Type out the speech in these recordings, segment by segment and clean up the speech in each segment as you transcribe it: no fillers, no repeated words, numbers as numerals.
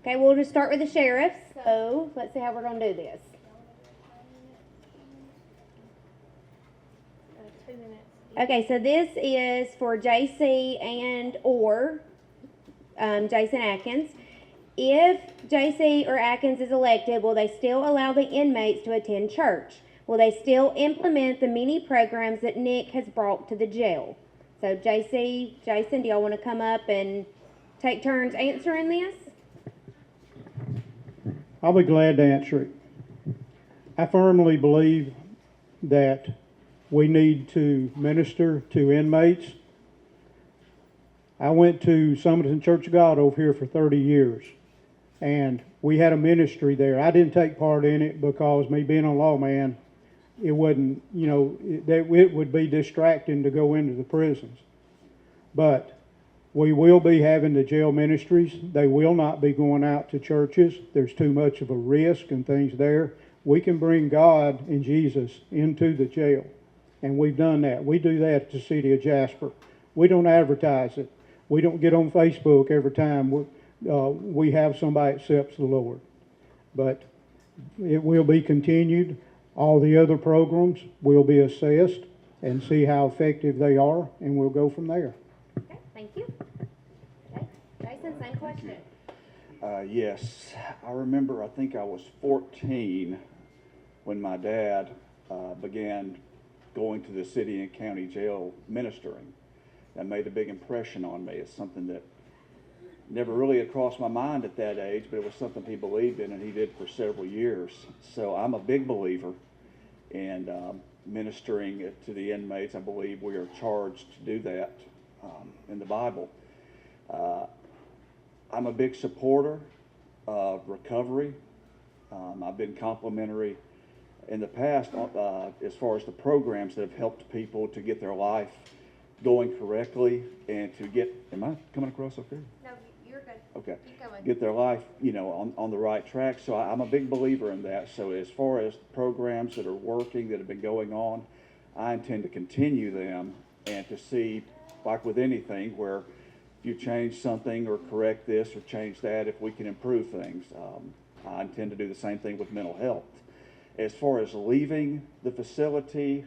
Okay, we'll just start with the sheriff. So let's see how we're going to do this. 2 minutes. Okay, so this is for JC and or Jason Akins. If JC or Akins is elected, will they still allow the inmates to attend church? Will they still implement the many programs that Nick has brought to the jail? So JC, Jason, do y'all want to come up and take turns answering this? I'll be glad to answer it. I firmly believe that we need to minister to inmates. I went to Summerton Church of God over here for 30 years, and we had a ministry there. I didn't take part in it because me being a lawman, it wouldn't, it would be distracting to go into the prisons. But we will be having the jail ministries. They will not be going out to churches. There's too much of a risk and things there. We can bring God and Jesus into the jail. And we've done that. We do that at the city of Jasper. We don't advertise it. We don't get on Facebook every time we have somebody accepts the Lord. But it will be continued. All the other programs will be assessed and see how effective they are, and we'll go from there. Okay, thank you. Okay, Jason, same question. Yes, I remember, I think I was 14 when my dad began going to the city and county jail ministering. That made a big impression on me. It's something that never really had crossed my mind at that age, but it was something he believed in, and he did for several years. So I'm a big believer in ministering to the inmates. I believe we are charged to do that in the Bible. I'm a big supporter of recovery. I've been complimentary in the past as far as the programs that have helped people to get their life going correctly and to get, am I coming across okay? No, you're good. Okay. Keep going. Get their life, on the right track. So I'm a big believer in that. So as far as programs that are working, that have been going on, I intend to continue them and to see, like with anything, where if you change something or correct this or change that, if we can improve things. I intend to do the same thing with mental health. As far as leaving the facility,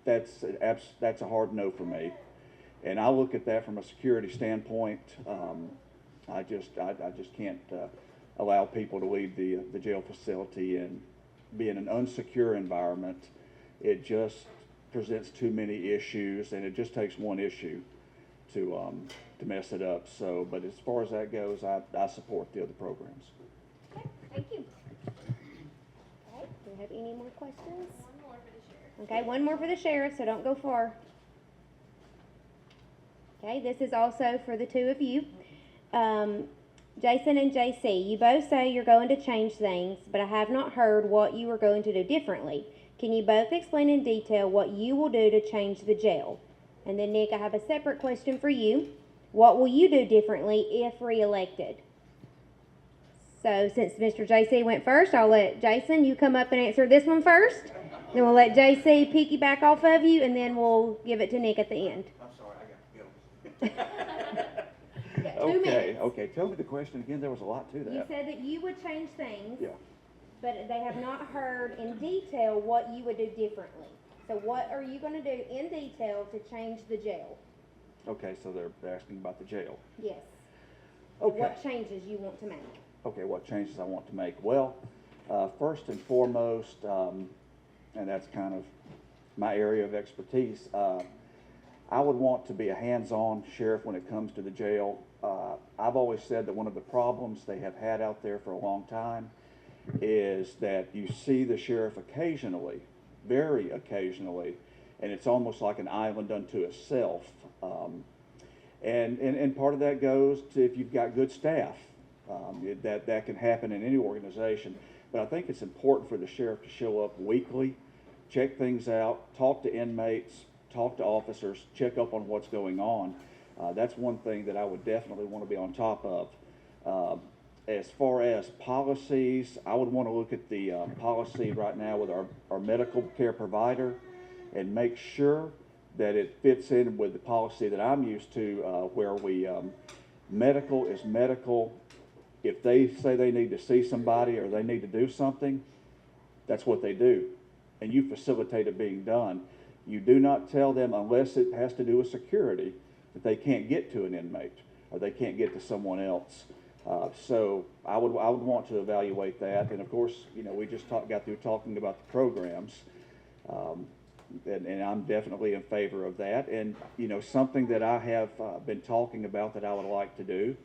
that's a hard no for me. And I look at that from a security standpoint. I just can't allow people to leave the jail facility and be in an unsecure environment. It just presents too many issues, and it just takes one issue to mess it up. So, but as far as that goes, I support the other programs. Okay, thank you. Okay, do we have any more questions? One more for the sheriff. Okay, one more for the sheriff, so don't go far. Okay, this is also for the two of you. Jason and JC, you both say you're going to change things, but I have not heard what you are going to do differently. Can you both explain in detail what you will do to change the jail? And then Nick, I have a separate question for you. What will you do differently if reelected? So since Mr. JC went first, I'll let Jason, you come up and answer this one first. Then we'll let JC piggyback off of you, and then we'll give it to Nick at the end. I'm sorry, I got to go. You got 2 minutes. Okay. Tell me the question again. There was a lot to that. You said that you would change things, Yeah. but they have not heard in detail what you would do differently. So what are you going to do in detail to change the jail? Okay, so they're asking about the jail. Yes. Okay. What changes you want to make? Okay, what changes I want to make? Well, first and foremost, and that's kind of my area of expertise, I would want to be a hands-on sheriff when it comes to the jail. I've always said that one of the problems they have had out there for a long time is that you see the sheriff occasionally, very occasionally, and it's almost like an island unto itself. And part of that goes to if you've got good staff. That can happen in any organization. But I think it's important for the sheriff to show up weekly, check things out, talk to inmates, talk to officers, check up on what's going on. That's one thing that I would definitely want to be on top of. As far as policies, I would want to look at the policy right now with our medical care provider and make sure that it fits in with the policy that I'm used to, where we medical is medical If they say they need to see somebody or they need to do something, that's what they do. And you facilitate it being done. You do not tell them, unless it has to do with security, that they can't get to an inmate or they can't get to someone else. So I would want to evaluate that. And of course, we just got through talking about the programs. And I'm definitely in favor of that. And, something that I have been talking about that I would like to do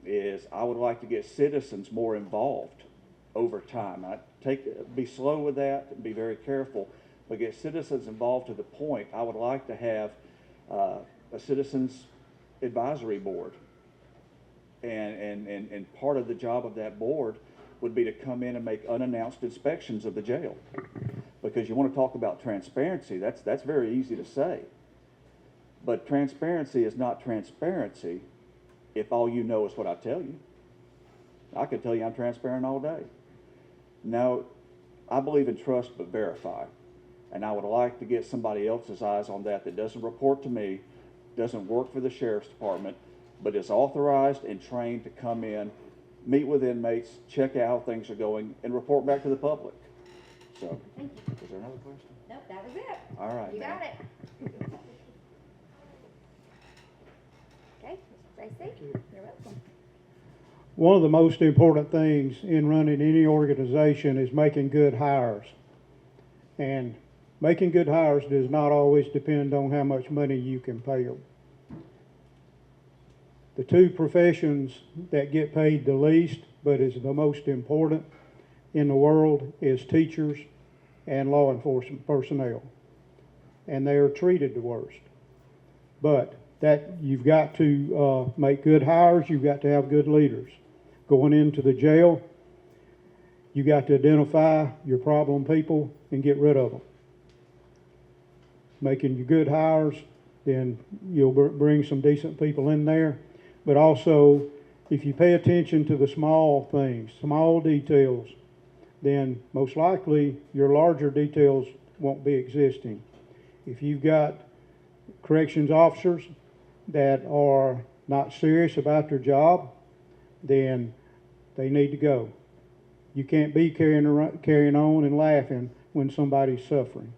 is I would like to get citizens more involved over time. Be slow with that and be very careful, but get citizens involved to the point I would like to have a citizens advisory board. And part of the job of that board would be to come in and make unannounced inspections of the jail. Because you want to talk about transparency, that's very easy to say. But transparency is not transparency if all you know is what I tell you. I could tell you I'm transparent all day. No, I believe in trust but verify. And I would like to get somebody else's eyes on that doesn't report to me, doesn't work for the sheriff's department, but is authorized and trained to come in, meet with inmates, check out how things are going, and report back to the public. So, Thank you. is there another question? Nope, that was it. All right. You ma'am. got it. Okay, Mr. Tracy, you're welcome. One of the most important things in running any organization is making good hires. And making good hires does not always depend on how much money you can pay them. The two professions that get paid the least, but is the most important in the world, is teachers and law enforcement personnel. And they are treated the worst. But you've got to make good hires, you've got to have good leaders. Going into the jail, you got to identify your problem people and get rid of them. Making your good hires, then you'll bring some decent people in there. But also, if you pay attention to the small things, small details, then most likely your larger details won't be existing. If you've got corrections officers that are not serious about their job, then they need to go. You can't be carrying on and laughing when somebody's suffering.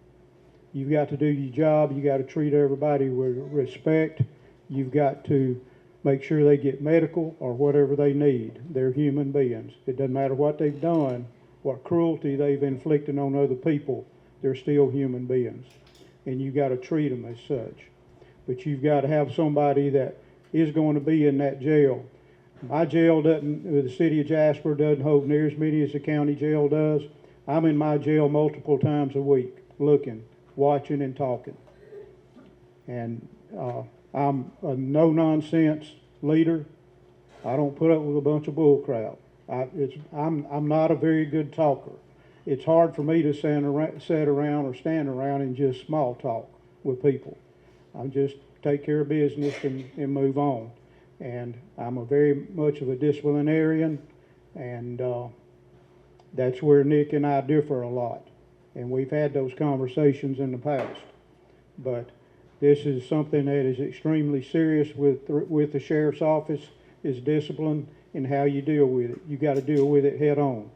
You've got to do your job. You've got to treat everybody with respect. You've got to make sure they get medical or whatever they need. They're human beings. It doesn't matter what they've done, what cruelty they've inflicted on other people. They're still human beings. And you've got to treat them as such. But you've got to have somebody that is going to be in that jail. My jail the city of Jasper doesn't hold near as many as the county jail does. I'm in my jail multiple times a week, looking, watching, and talking. And I'm a no-nonsense leader. I don't put up with a bunch of bull crap. I'm not a very good talker. It's hard for me to stand around and just small talk with people. I just take care of business and move on. And I'm a very much of a disciplinarian, and that's where Nick and I differ a lot. And we've had those conversations in the past. But this is something that is extremely serious with the sheriff's office, is discipline and how you deal with it. You got to deal with it head on.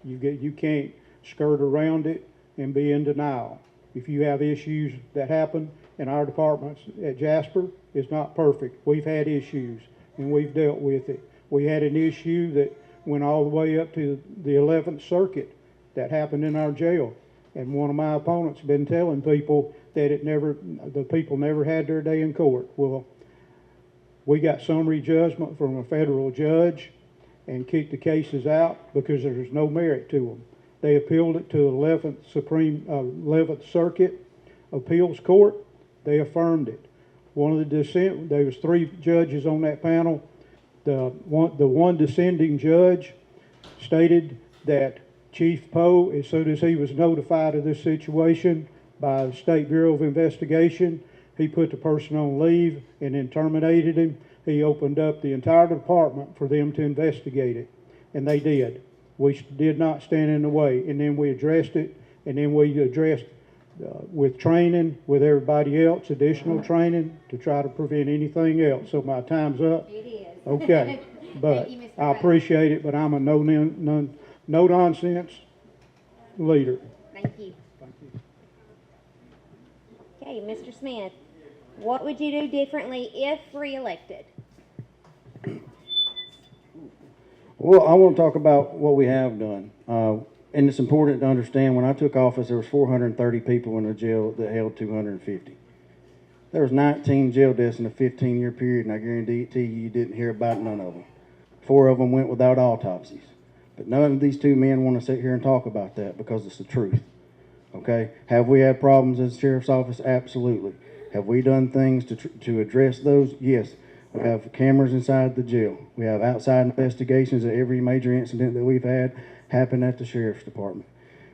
You can't skirt around it and be in denial. If you have issues that happen, and our departments at Jasper is not perfect. We've had issues and we've dealt with it. We had an issue that went all the way up to the 11th Circuit that happened in our jail. And one of my opponents been telling people that the people never had their day in court. Well, we got summary judgment from a federal judge and kicked the cases out because there's no merit to them. They appealed it to the 11th Circuit Appeals Court. They affirmed it. There was 3 judges on that panel. The one dissenting judge stated that Chief Poe, as soon as he was notified of this situation by the State Bureau of Investigation, he put the person on leave and then terminated him. He opened up the entire department for them to investigate it, and they did. We did not stand in the way, and then we addressed it, and then we addressed with training with everybody else, additional training to try to prevent anything else. So my time's up. It is. Okay. But Thank you, Mr. I Wright. appreciate it, but I'm a no nonsense leader. Thank you. Okay, Mr. Smith, what would you do differently if reelected? Well, I want to talk about what we have done. And it's important to understand, when I took office, there was 430 people in the jail that held 250. There was 19 jail deaths in a 15-year period, and I guarantee you didn't hear about none of them. 4 of them went without autopsies. But none of these 2 men want to sit here and talk about that because it's the truth. Okay? Have we had problems as sheriff's office? Absolutely. Have we done things to address those? Yes. We have cameras inside the jail. We have outside investigations of every major incident that we've had happen at the sheriff's department.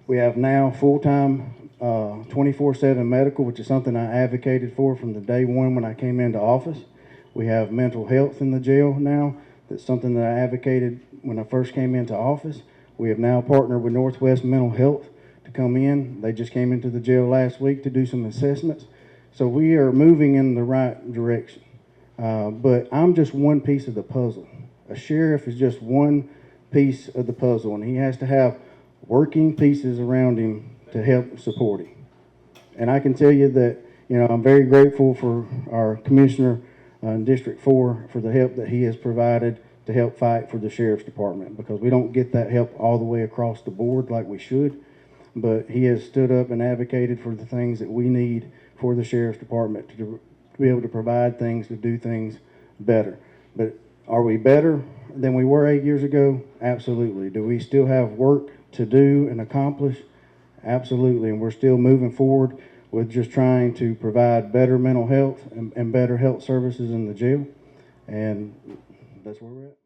We have now full-time 24/7 medical, which is something I advocated for from the day one when I came into office. We have mental health in the jail now. That's something that I advocated when I first came into office. We have now partnered with Northwest Mental Health to come in. They just came into the jail last week to do some assessments. So we are moving in the right direction. But I'm just one piece of the puzzle. A sheriff is just one piece of the puzzle, and he has to have working pieces around him to help support him. And I can tell you that, I'm very grateful for our commissioner in District 4 for the help that he has provided to help fight for the sheriff's department, because we don't get that help all the way across the board like we should. But he has stood up and advocated for the things that we need for the sheriff's department to be able to provide things, to do things better. But are we better than we were 8 years ago? Absolutely. Do we still have work to do and accomplish? Absolutely. And we're still moving forward with just trying to provide better mental health and better health services in the jail. And that's where we're at.